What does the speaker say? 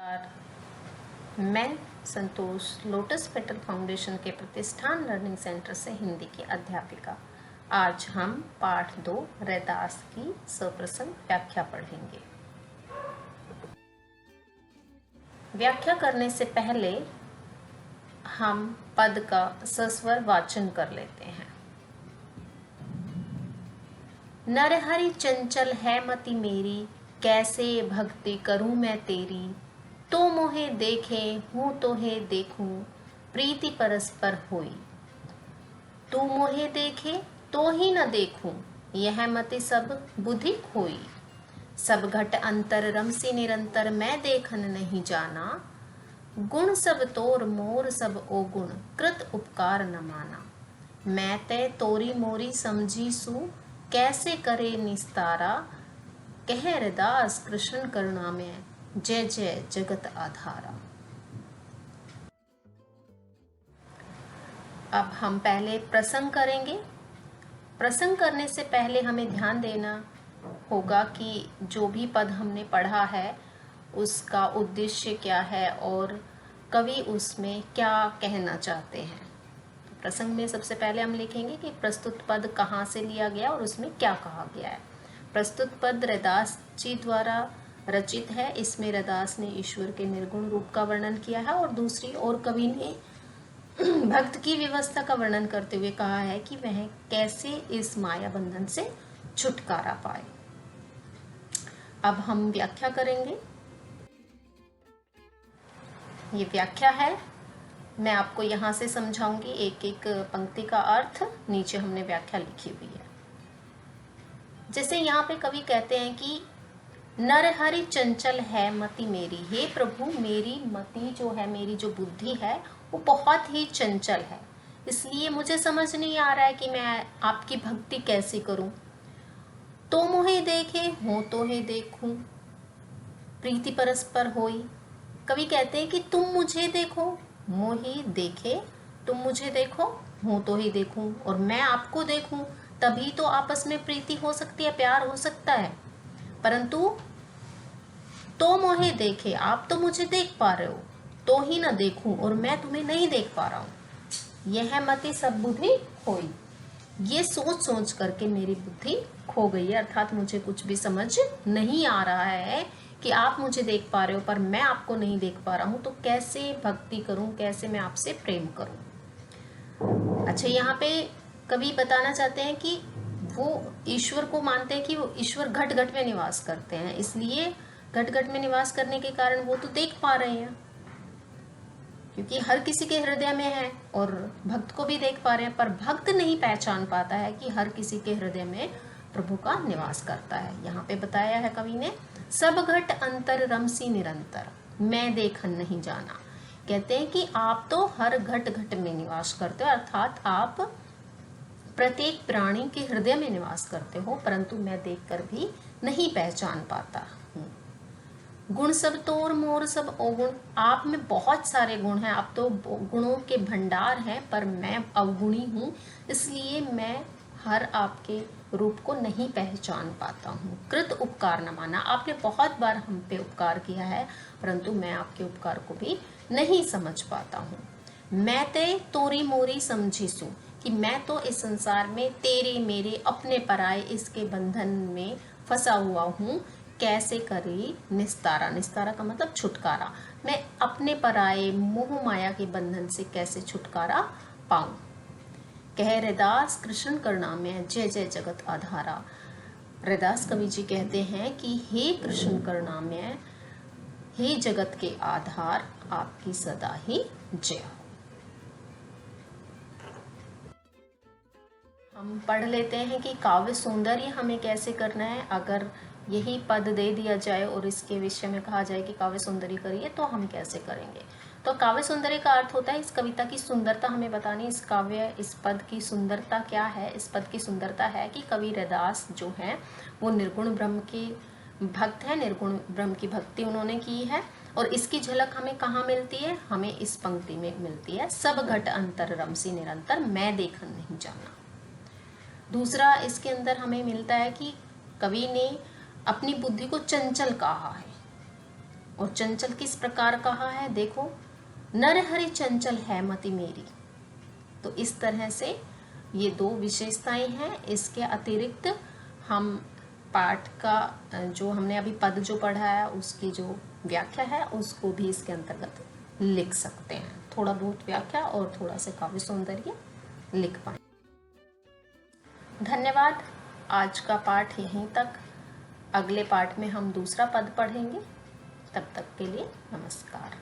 नमस्कार, मैं संतोष lotus petal foundation के प्रतिष्ठान लर्निंग सेंटर से हिंदी की अध्यापिका। आज हम पाठ 2 रैदास की सप्रसंग व्याख्या पढ़ेंगे। व्याख्या करने से पहले हम पद का सस्वर वाचन कर लेते हैं। नरहरि चंचल है मति मेरी, कैसे भक्ति करूं मैं तेरी। तो मोहे देखे हूँ तोहे देखूं, प्रीति परस्पर होई। तू मोहे देखे तो ही न देखूं, यह मति सब बुद्धि खोई। सब घट अंतर रमसी निरंतर, मैं देखन नहीं जाना। गुण सब तोर मोर सब ओगुण, कृत उपकार न माना। मैं ते तोरी मोरी समझी सु, कैसे करे निस्तारा। कह रैदास कृष्ण करुणा में, जय जय जगत आधारा। अब हम पहले प्रसंग करेंगे। प्रसंग करने से पहले हमें ध्यान देना होगा कि जो भी पद हमने पढ़ा है उसका उद्देश्य क्या है और कवि उसमें क्या कहना चाहते हैं। प्रसंग में सबसे पहले हम लिखेंगे कि प्रस्तुत पद कहाँ से लिया गया और उसमें क्या कहा गया है। प्रस्तुत पद रैदास जी द्वारा रचित है। इसमें रैदास ने ईश्वर के निर्गुण रूप का वर्णन किया है और दूसरी ओर कवि ने भक्त की व्यवस्था का वर्णन करते हुए कहा है कि वह कैसे इस माया बंधन से छुटकारा पाए। अब हम व्याख्या करेंगे। ये व्याख्या है, मैं आपको यहाँ से समझाऊंगी एक एक पंक्ति का अर्थ। नीचे हमने व्याख्या लिखी हुई है। जैसे यहाँ पे कवि कहते हैं कि नरहरि चंचल है मति मेरी। हे प्रभु, मेरी मति जो है, मेरी जो बुद्धि है वो बहुत ही चंचल है, इसलिए मुझे समझ नहीं आ रहा है कि मैं आपकी भक्ति कैसे करूं। तो मोहे देखे हो तो हे देखूं, प्रीति परस्पर होई। कवि कहते हैं कि तुम मुझे देखो, मोहे देखे, तुम मुझे देखो, हो तो ही देखूं, और मैं आपको देखूं, तभी तो आपस में प्रीति हो सकती है, प्यार हो सकता है। परंतु तो मोहे देखे, आप तो मुझे देख पा रहे हो, तो ही ना देखूं और मैं तुम्हें नहीं देख पा रहा हूं। यह मति सब बुद्धि खोई। ये सोच सोच करके मेरी बुद्धि खो गई है, अर्थात मुझे कुछ भी समझ नहीं आ रहा है कि आप मुझे देख पा रहे हो पर मैं आपको नहीं देख पा रहा हूं, तो कैसे भक्ति करूं, कैसे मैं आपसे प्रेम करूं। अच्छा, यहाँ पे कवि बताना चाहते हैं कि वो ईश्वर को मानते हैं कि वो ईश्वर घट घट में निवास करते हैं, इसलिए घट घट में निवास करने के कारण वो तो देख पा रहे हैं क्योंकि हर किसी के हृदय में है, और भक्त को भी देख पा रहे हैं, पर भक्त नहीं पहचान पाता है कि हर किसी के हृदय में प्रभु का निवास करता है। यहाँ पे बताया है कवि ने, सब घट अंतर रमसी निरंतर, मैं देखन नहीं जाना। कहते हैं कि आप तो हर घट घट में निवास करते हो, अर्थात आप प्रत्येक प्राणी के हृदय में निवास करते हो, परंतु मैं देखकर भी नहीं पहचान पाता हूँ। गुण सब तोर मोर सब अवगुण, आप में बहुत सारे गुण हैं, आप तो गुणों के भंडार हैं, पर मैं अवगुणी हूँ, इसलिए मैं हर आपके रूप को नहीं पहचान पाता हूँ। कृत उपकार न माना, आपने बहुत बार हम पे उपकार किया है, परंतु मैं आपके उपकार को भी नहीं समझ पाता हूँ। मैं ते तोरी मोरी समझी सू, कि मैं तो इस संसार में तेरे मेरे अपने पराए इसके बंधन में फंसा हुआ हूँ। कैसे करे निस्तारा, निस्तारा का मतलब छुटकारा, मैं अपने पराए मोह माया के बंधन से कैसे छुटकारा पाऊं। कह रैदास कृष्ण करुणा में, जय जय जगत आधारा। रैदास कवि जी कहते हैं कि हे कृष्ण करुणा में, हे जगत के आधार, आपकी सदा ही जय हो। हम पढ़ लेते हैं कि काव्य सौंदर्य हमें कैसे करना है। अगर यही पद दे दिया जाए और इसके विषय में कहा जाए कि काव्य सौंदर्य करिए, तो हम कैसे करेंगे। तो काव्य सौंदर्य का अर्थ होता है इस कविता की सुंदरता हमें बतानी। इस काव्य, इस पद की सुंदरता क्या है। इस पद की सुंदरता है कि कवि रैदास जो है वो निर्गुण ब्रह्म के भक्त है, निर्गुण ब्रह्म की भक्ति उन्होंने की है, और इसकी झलक हमें कहाँ मिलती है, हमें इस पंक्ति में मिलती है, सब घट अंतर रमसी निरंतर, मैं देखन नहीं जाना। दूसरा इसके अंदर हमें मिलता है कि कवि ने अपनी बुद्धि को चंचल कहा है, और चंचल किस प्रकार कहा है, देखो, नर हरि चंचल है मति मेरी। तो इस तरह से ये दो विशेषताएं हैं। इसके अतिरिक्त हम पाठ का जो हमने अभी पद जो पढ़ा है उसकी जो व्याख्या है उसको भी इसके अंतर्गत लिख सकते हैं। थोड़ा बहुत व्याख्या और थोड़ा सा काव्य सौंदर्य लिख पाए। धन्यवाद। आज का पाठ यहीं तक। अगले पाठ में हम दूसरा पद पढ़ेंगे। तब तक के लिए नमस्कार।